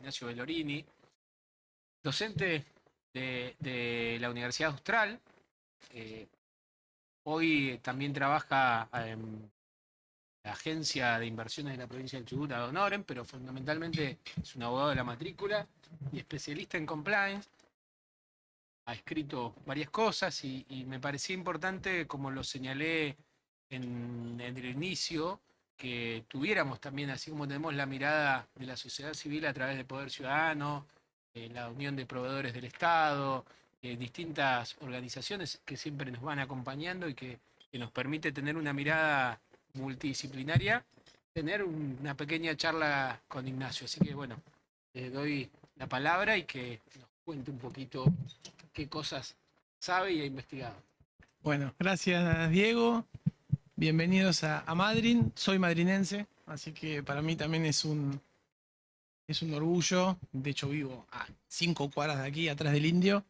Ignacio Bellorini, docente de la Universidad Austral. Eh, Hoy también trabaja en la agencia de inversiones de la provincia del Chubut, Ad Honorem, pero fundamentalmente es un abogado de la matrícula y especialista en compliance. Ha escrito varias cosas y me parecía importante, como lo señalé en el inicio, que tuviéramos también, así como tenemos la mirada de la sociedad civil a través del Poder Ciudadano, la Unión de Proveedores del Estado, distintas organizaciones que siempre nos van acompañando y que nos permite tener una mirada multidisciplinaria, tener una pequeña charla con Ignacio. Así que bueno, le doy la palabra y que nos cuente un poquito qué cosas sabe y ha investigado. Bueno, gracias Diego. Bienvenidos a Madrid. Soy madrinense, así que para mí también es un orgullo. De hecho, vivo a 5 cuadras de aquí, atrás del Indio.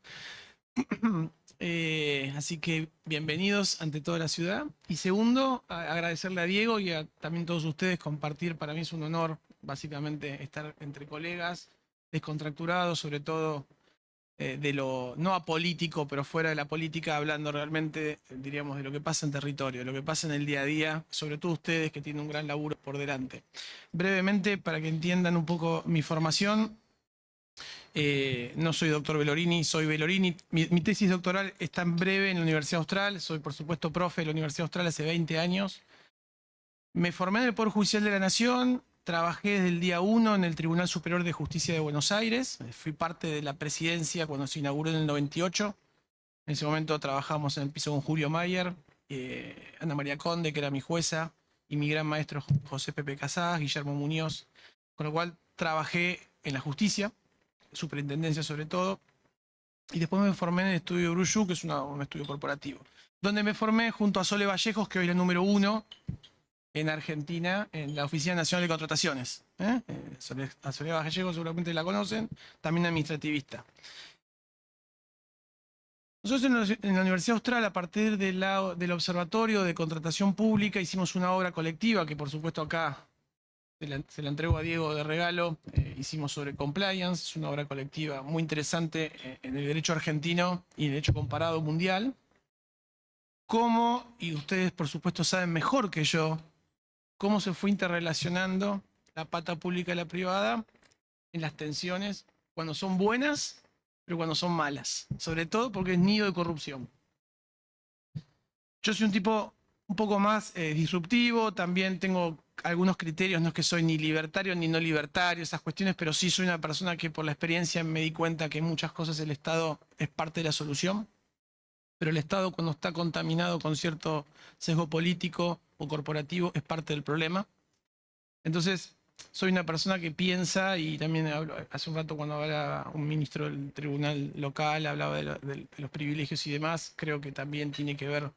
Así que bienvenidos ante toda la ciudad. Y segundo, agradecerle a Diego y a también todos ustedes compartir. Para mí es un honor, básicamente, estar entre colegas, descontracturados, sobre todo de lo no apolítico, pero fuera de la política, hablando realmente, diríamos, de lo que pasa en territorio, de lo que pasa en el día a día, sobre todo ustedes que tienen un gran laburo por delante. Brevemente, para que entiendan un poco mi formación, no soy doctor Bellorini, soy Bellorini. Mi tesis doctoral está en breve en la Universidad Austral, soy por supuesto profe de la Universidad Austral hace 20 años. Me formé en el Poder Judicial de la Nación, trabajé desde el día 1 en el Tribunal Superior de Justicia de Buenos Aires, fui parte de la presidencia cuando se inauguró en el 98. En ese momento trabajamos en el piso con Julio Mayer, Ana María Conde, que era mi jueza, y mi gran maestro José Pepe Casás, Guillermo Muñoz, con lo cual trabajé en la justicia, superintendencia sobre todo, y después me formé en el estudio Bruyu, que es un estudio corporativo, donde me formé junto a Sole Vallejos, que hoy es la número 1 en Argentina, en la Oficina Nacional de Contrataciones. A Soledad Vallejo seguramente la conocen, también administrativista. Nosotros en la Universidad Austral, a partir del Observatorio de Contratación Pública, hicimos una obra colectiva que por supuesto acá se la entrego a Diego de regalo. Hicimos sobre compliance, es una obra colectiva muy interesante en el derecho argentino y en el derecho comparado mundial. Cómo, y ustedes por supuesto saben mejor que yo, cómo se fue interrelacionando la pata pública y la privada en las tensiones cuando son buenas, pero cuando son malas. Sobre todo porque es nido de corrupción. Yo soy un tipo un poco más disruptivo, también tengo algunos criterios, no es que soy ni libertario ni no libertario, esas cuestiones, pero sí soy una persona que por la experiencia me di cuenta que en muchas cosas el Estado es parte de la solución, pero el Estado cuando está contaminado con cierto sesgo político o corporativo es parte del problema. Entonces, soy una persona que piensa, y también hace un rato cuando hablaba un ministro del tribunal local, hablaba de los privilegios y demás, creo que también tiene que ver,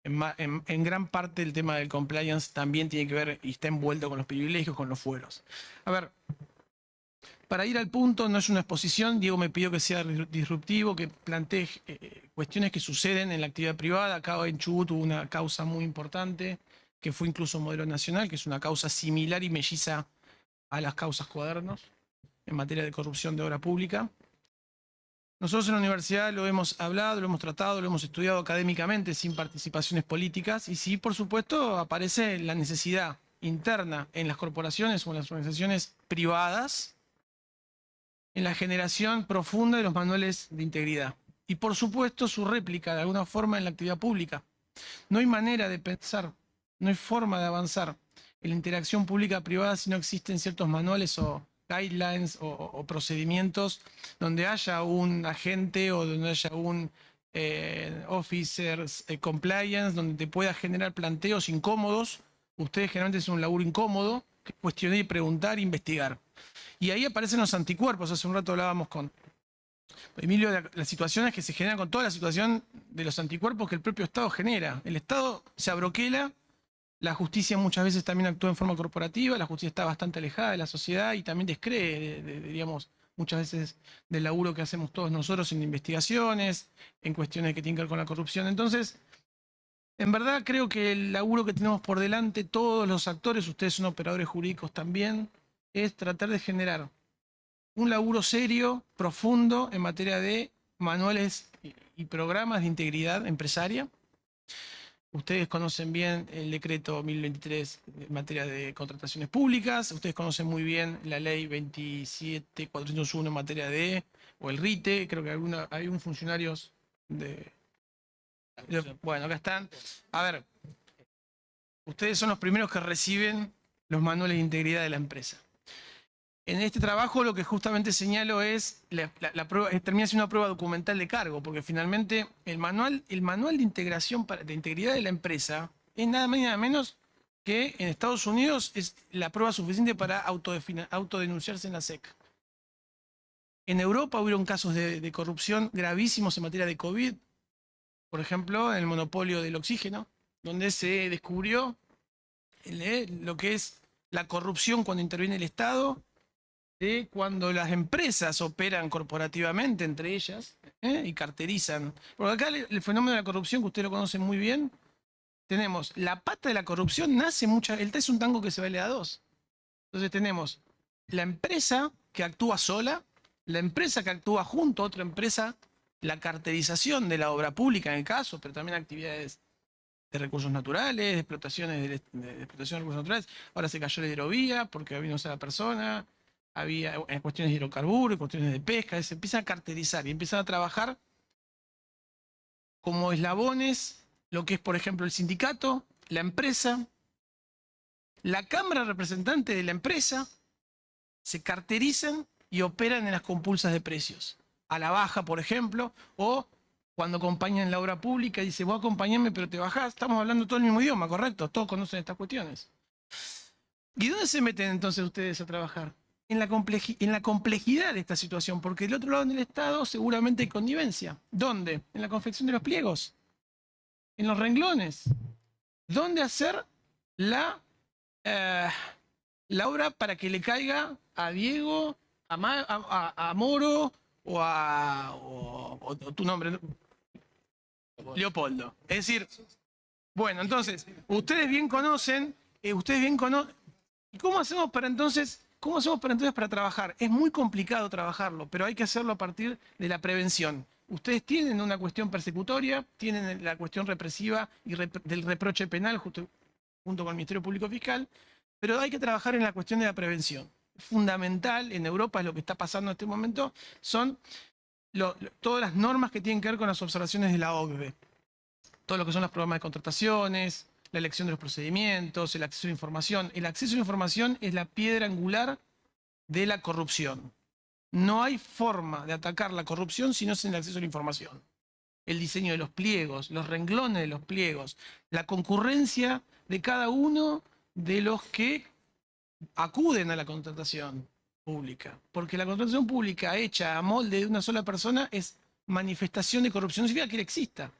en gran parte el tema del compliance también tiene que ver y está envuelto con los privilegios, con los fueros. A ver, para ir al punto, no es una exposición, Diego me pidió que sea disruptivo, que plantee cuestiones que suceden en la actividad privada. Acá en Chubut hubo una causa muy importante, que fue incluso modelo nacional, que es una causa similar y melliza a las causas Cuadernos en materia de corrupción de obra pública. Nosotros en la universidad lo hemos hablado, lo hemos tratado, lo hemos estudiado académicamente sin participaciones políticas, y sí, por supuesto, aparece la necesidad interna en las corporaciones o en las organizaciones privadas en la generación profunda de los manuales de integridad. Y por supuesto su réplica de alguna forma en la actividad pública. No hay manera de pensar, no hay forma de avanzar en la interacción pública-privada si no existen ciertos manuales o guidelines o procedimientos donde haya un agente o donde haya un officer compliance, donde te pueda generar planteos incómodos. Ustedes generalmente es un laburo incómodo, cuestionar y preguntar e investigar. Y ahí aparecen los anticuerpos. Hace un rato hablábamos con Emilio de las situaciones que se generan, con toda la situación de los anticuerpos que el propio Estado genera. El Estado se abroquela, la justicia muchas veces también actúa en forma corporativa, la justicia está bastante alejada de la sociedad y también descree, diríamos, muchas veces del laburo que hacemos todos nosotros en investigaciones, en cuestiones que tienen que ver con la corrupción. Entonces, en verdad creo que el laburo que tenemos por delante, todos los actores, ustedes son operadores jurídicos también, es tratar de generar un laburo serio, profundo, en materia de manuales y programas de integridad empresaria. Ustedes conocen bien el decreto 1023 en materia de contrataciones públicas, ustedes conocen muy bien la ley 27401 en materia de, o el RITE, creo que hay un funcionarios bueno, acá están. A ver, ustedes son los primeros que reciben los manuales de integridad de la empresa. En este trabajo lo que justamente señalo es, termina siendo una prueba documental de cargo, porque finalmente el manual de integración de integridad de la empresa es nada más y nada menos que en Estados Unidos es la prueba suficiente para autodenunciarse en la SEC. En Europa hubieron casos de corrupción gravísimos en materia de COVID, por ejemplo, en el monopolio del oxígeno, donde se descubrió lo que es la corrupción cuando interviene el Estado, de cuando las empresas operan corporativamente entre ellas y carterizan. Porque acá el fenómeno de la corrupción, que ustedes lo conocen muy bien, tenemos la pata de la corrupción, el es un tango que se baila a dos. Entonces tenemos la empresa que actúa sola, la empresa que actúa junto a otra empresa, la carterización de la obra pública en el caso, pero también actividades de recursos naturales, de explotación de recursos naturales. Ahora se cayó la hidrovía porque había una sola persona. Había cuestiones de hidrocarburos, cuestiones de pesca, se empiezan a carterizar y empiezan a trabajar como eslabones, lo que es, por ejemplo, el sindicato, la empresa, la cámara representante de la empresa, se carterizan y operan en las compulsas de precios. A la baja, por ejemplo, o cuando acompañan la obra pública, dice, vos acompañame, pero te bajás. Estamos hablando todo el mismo idioma, ¿correcto? Todos conocen estas cuestiones. ¿Y dónde se meten entonces ustedes a trabajar? En la complejidad de esta situación, porque del otro lado del Estado seguramente hay connivencia. ¿Dónde? En la confección de los pliegos, en los renglones. ¿Dónde hacer la obra para que le caiga a Diego, a Moro o tu nombre? Leopoldo. Es decir, bueno, entonces, ustedes bien conocen. ¿Y cómo hacemos para entonces para trabajar? Es muy complicado trabajarlo, pero hay que hacerlo a partir de la prevención. Ustedes tienen una cuestión persecutoria, tienen la cuestión represiva y del reproche penal junto con el Ministerio Público Fiscal, pero hay que trabajar en la cuestión de la prevención. Fundamental, en Europa es lo que está pasando en este momento, son todas las normas que tienen que ver con las observaciones de la OCDE. Todo lo que son los programas de contrataciones, la elección de los procedimientos, el acceso a la información. El acceso a la información es la piedra angular de la corrupción. No hay forma de atacar la corrupción si no es en el acceso a la información. El diseño de los pliegos, los renglones de los pliegos, la concurrencia de cada uno de los que acuden a la contratación pública. Porque la contratación pública hecha a molde de una sola persona es manifestación de corrupción. No significa que exista.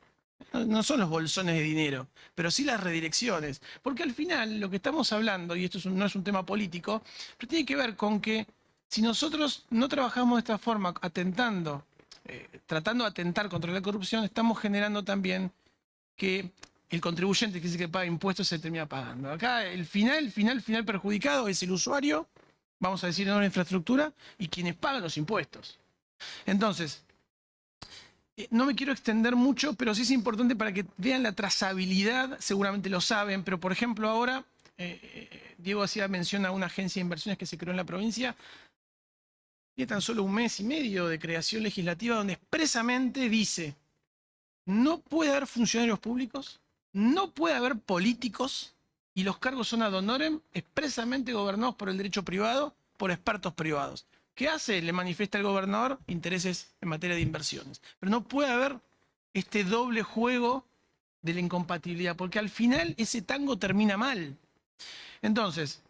No son los bolsones de dinero, pero sí las redirecciones. Porque al final lo que estamos hablando, y esto no es un tema político, pero tiene que ver con que si nosotros no trabajamos de esta forma, tratando de atentar contra la corrupción, estamos generando también que el contribuyente que dice que paga impuestos se termina pagando. Acá el final perjudicado es el usuario, vamos a decir, en la infraestructura, y quienes pagan los impuestos. Entonces, no me quiero extender mucho, pero sí es importante para que vean la trazabilidad, seguramente lo saben, pero por ejemplo ahora, Diego hacía mención a una agencia de inversiones que se creó en la provincia, tiene tan solo 1 mes y medio de creación legislativa donde expresamente dice, no puede haber funcionarios públicos, no puede haber políticos y los cargos son ad honorem expresamente gobernados por el derecho privado, por expertos privados. ¿Qué hace? Le manifiesta al gobernador intereses en materia de inversiones. Pero no puede haber este doble juego de la incompatibilidad, porque al final ese tango termina mal. Entonces,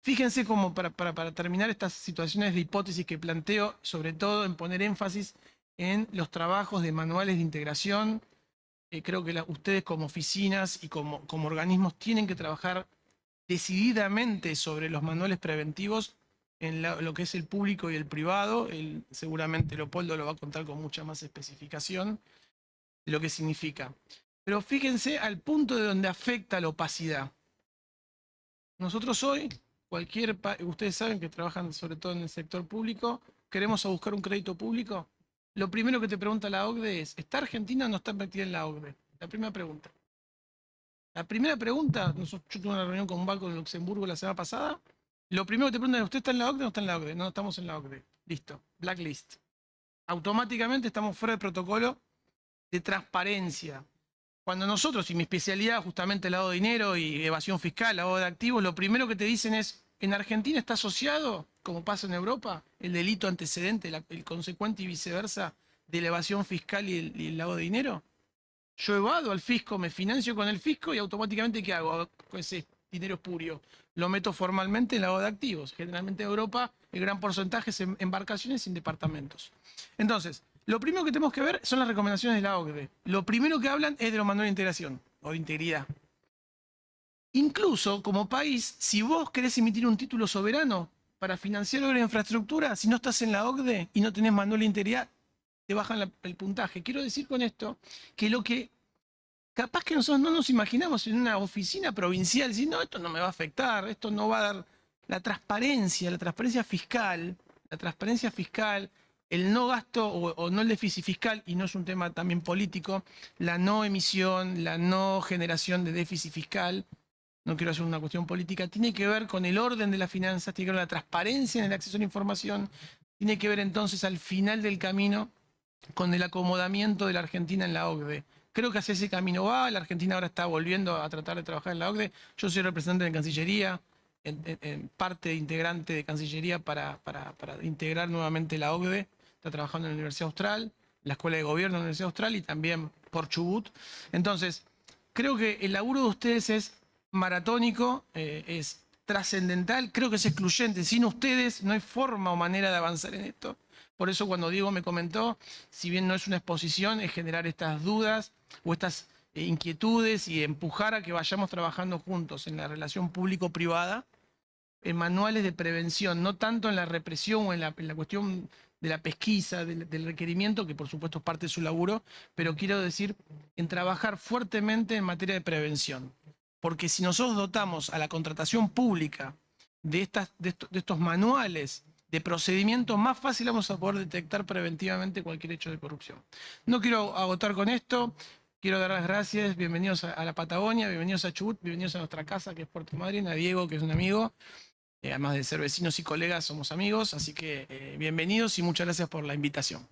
fíjense cómo para terminar estas situaciones de hipótesis que planteo, sobre todo en poner énfasis en los trabajos de manuales de integración. Creo que ustedes como oficinas y como organismos tienen que trabajar decididamente sobre los manuales preventivos en lo que es el público y el privado. Seguramente Leopoldo lo va a contar con mucha más especificación de lo que significa. Pero fíjense al punto de donde afecta la opacidad. Nosotros hoy, ustedes saben que trabajan sobre todo en el sector público, queremos a buscar un crédito público. Lo primero que te pregunta la OCDE es, ¿está Argentina o no está metida en la OCDE? La primera pregunta. La primera pregunta, yo tuve una reunión con un banco en Luxemburgo la semana pasada. Lo primero que te preguntan es, ¿usted está en la OCDE o no está en la OCDE? No, estamos en la OCDE. Listo, blacklist. Automáticamente estamos fuera del protocolo de transparencia. Cuando nosotros, y mi especialidad justamente el lavado de dinero y evasión fiscal, lavado de activos, lo primero que te dicen es, ¿en Argentina está asociado, como pasa en Europa, el delito antecedente, el consecuente y viceversa de la evasión fiscal y el lavado de dinero? Yo evado al fisco, me financio con el fisco y automáticamente ¿qué hago con ese dinero espurio? Lo meto formalmente en lavado de activos. Generalmente en Europa el gran porcentaje es en embarcaciones y en departamentos. Entonces, lo primero que tenemos que ver son las recomendaciones de la OCDE. Lo primero que hablan es de los manuales de integración o de integridad. Incluso como país, si vos querés emitir un título soberano para financiar obras de infraestructura, si no estás en la OCDE y no tenés manual de integridad, te bajan el puntaje. Quiero decir con esto que lo que capaz que nosotros no nos imaginamos en una oficina provincial, decir, no, esto no me va a afectar, esto no va a dar la transparencia fiscal, el no gasto o no el déficit fiscal, y no es un tema también político, la no emisión, la no generación de déficit fiscal, no quiero hacer una cuestión política, tiene que ver con el orden de las finanzas, tiene que ver con la transparencia en el acceso a la información, tiene que ver entonces al final del camino con el acomodamiento de la Argentina en la OCDE. Creo que hacia ese camino va, la Argentina ahora está volviendo a tratar de trabajar en la OCDE. Yo soy representante de Cancillería, en parte integrante de Cancillería para integrar nuevamente la OCDE. Está trabajando en la Universidad Austral, la Escuela de Gobierno de la Universidad Austral y también por Chubut. Entonces, creo que el laburo de ustedes es maratónico, es trascendental, creo que es excluyente. Sin ustedes no hay forma o manera de avanzar en esto. Por eso cuando Diego me comentó, si bien no es una exposición, es generar estas dudas o estas inquietudes y empujar a que vayamos trabajando juntos en la relación público-privada, en manuales de prevención, no tanto en la represión o en la cuestión de la pesquisa, del requerimiento, que por supuesto es parte de su laburo, pero quiero decir en trabajar fuertemente en materia de prevención. Porque si nosotros dotamos a la contratación pública de estos manuales de procedimientos, más fácil vamos a poder detectar preventivamente cualquier hecho de corrupción. No quiero agotar con esto, quiero dar las gracias, bienvenidos a la Patagonia, bienvenidos a Chubut, bienvenidos a nuestra casa que es Puerto Madryn, a Diego que es un amigo, además de ser vecinos y colegas somos amigos, así que bienvenidos y muchas gracias por la invitación.